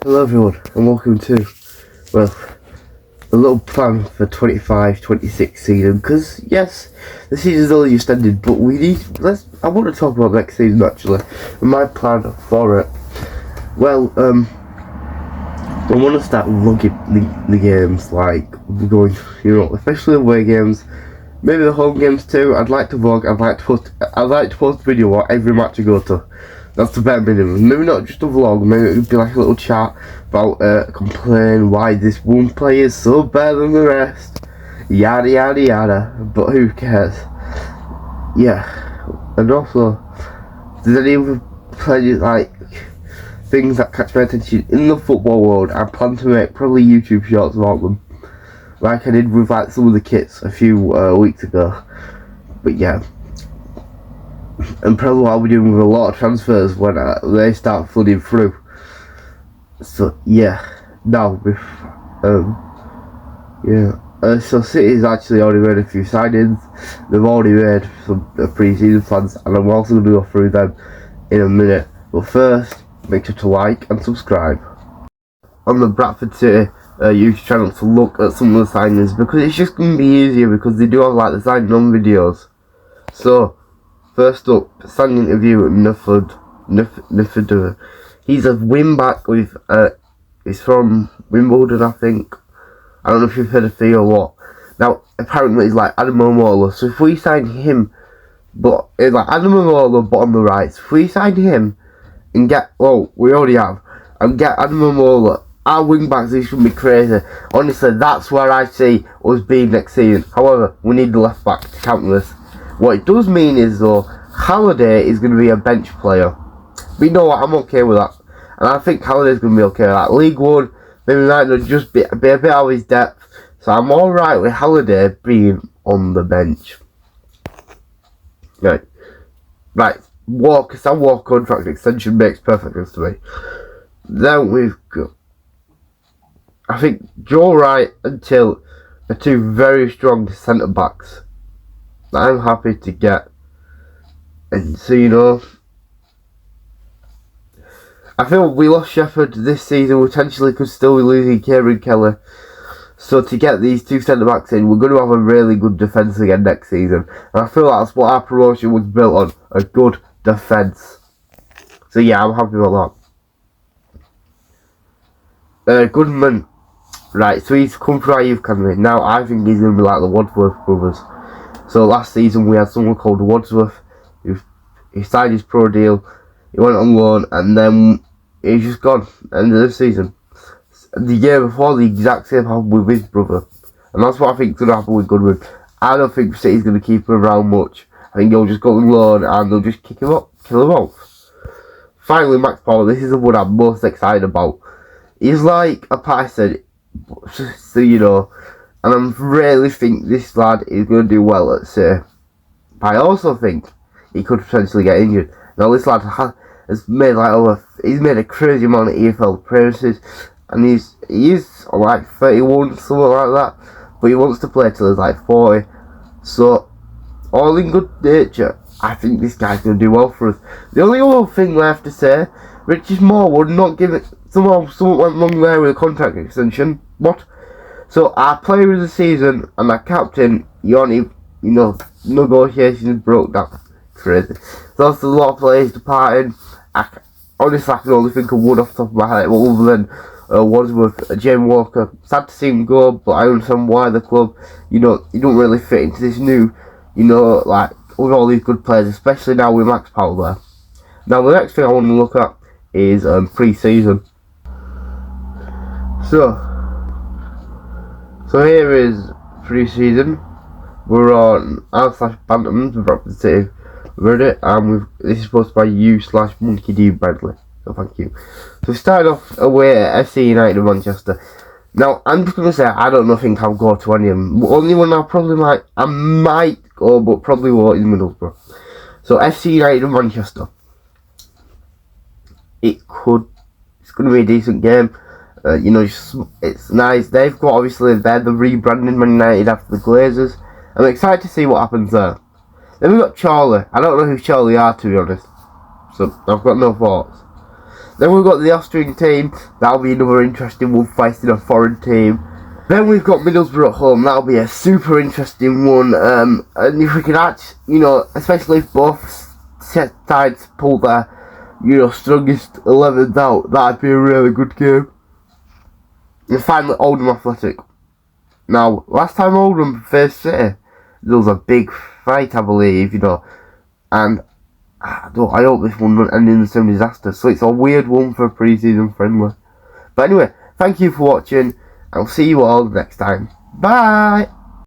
Hello everyone and welcome to, well, a little plan for 25-26 season, because yes, the season's only just ended, but I want to talk about next season actually, and my plan for it. Well, I want to start logging the games, like, going, especially away games, maybe the home games too. I'd like to vlog, I'd like to post a video on every match I go to. That's the bare minimum. Maybe not just a vlog, maybe it would be like a little chat about complain why this one player is so better than the rest. Yada yada yada. But who cares? Yeah. And also, if there's any other players, like things that catch my attention in the football world, I plan to make probably YouTube shorts about them. Like I did with like some of the kits a few weeks ago. But yeah. And probably what I'll be doing with a lot of transfers when they start flooding through. So yeah, now with so City's actually already made a few signings. They've already made some pre-season plans, and I'm also going to go through them in a minute. But first, make sure to like and subscribe on the Bradford City YouTube channel to look at some of the signings, because it's just going to be easier because they do have like the signing on videos. So first up, standing interview at Nufford. He's a wing back with, he's from Wimbledon, I think. I don't know if you've heard of Theo or what. Now, apparently he's like Adam Momola, so if we sign him, but it's like Adam Momola, but on the right. So if we sign him and get, well, we already have, and get Adam Momola, our wing backs, this should be crazy. Honestly, that's where I see us being next season. However, we need the left back to counter this. What it does mean is, though, Halliday is going to be a bench player. But you know what, I'm okay with that. And I think Halliday's going to be okay with that. League One, maybe might not just be a bit out of his depth. So I'm alright with Halliday being on the bench. Right. Sam Walker contract extension makes perfect sense to me. Then we've got, I think, Joe Wright and Till are two very strong centre backs that I'm happy to get. And so, I feel we lost Shepherd this season, potentially could still be losing Kieran Kelly. So to get these two centre backs in, we're going to have a really good defence again next season. And I feel that's what our promotion was built on, a good defence. So yeah, I'm happy with that. Goodman, right, so he's come for our youth academy. Now I think he's going to be like the Wadsworth brothers. So last season we had someone called Wadsworth who signed his pro deal, he went on loan, and then he's just gone at the end of the season. The year before, the exact same happened with his brother, and that's what I think is going to happen with Goodwin. I don't think City's going to keep him around much. I think he'll just go on loan and they'll just kill him off. Finally, Max Power, this is the one I'm most excited about. He's like a Python, so and I really think this lad is going to do well at City. But I also think he could potentially get injured. Now this lad has made he's made a crazy amount of EFL appearances, and he's like 31, something like that. But he wants to play till he's like 40. So all in good nature, I think this guy's going to do well for us. The only other thing left to say, Richard Moore would not give it. Someone went wrong there with a contract extension. What? So our player of the season and our captain, Yoni, negotiations broke down. Crazy. So that's a lot of players departing. Honestly, I can only think of one off the top of my head, other than Wadsworth, James Walker. Sad to see him go, but I understand why the club, you don't really fit into this new, like with all these good players, especially now with Max Powell there. Now the next thing I want to look at is pre-season. So here is pre-season. We're on r/Bantam's Bradford City Reddit, and this is posted by you/Monkey Bradley. So thank you. So we started off away at FC United of Manchester. Now I'm just gonna say I don't think I'll go to any of them. Only one I might go, but probably won't, is Middlesbrough. So FC United of Manchester. It's gonna be a decent game. It's nice. They've got, obviously, they're the rebranding Man United after the Glazers. I'm excited to see what happens there. Then we've got Charlie. I don't know who Charlie are, to be honest. So I've got no thoughts. Then we've got the Austrian team. That'll be another interesting one, facing a foreign team. Then we've got Middlesbrough at home. That'll be a super interesting one. And if we can actually, especially if both sides pull their, strongest 11s out, that'd be a really good game. And finally, Oldham Athletic. Now, last time Oldham faced City, there was a big fight, I believe, and I hope this one doesn't end in the same disaster. So it's a weird one for a pre-season friendly. But anyway, thank you for watching. I'll see you all next time. Bye!